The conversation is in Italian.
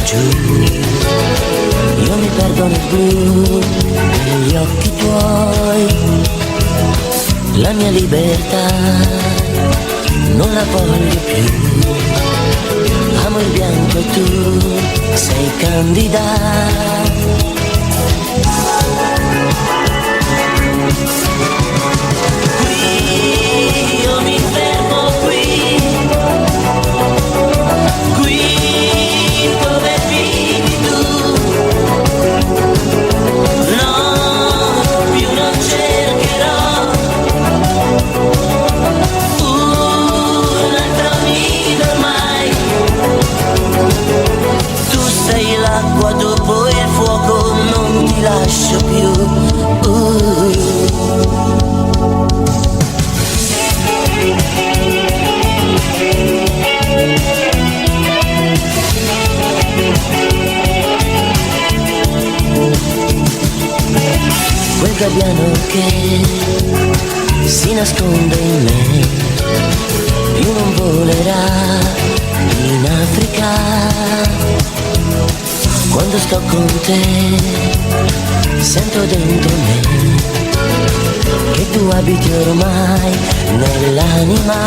giù, io mi perdo nel blu degli occhi tuoi, la mia libertà non la voglio più, amo il bianco e tu sei candida. Io mi fermo qui dove vivi tu, no, più non cercherò un altro nido ormai, tu sei l'acqua dopo il fuoco, non ti lascio più. Quel gabbiano che si nasconde in me, più non volerà in Africa. Quando sto con te sento dentro me che tu abiti ormai nell'anima.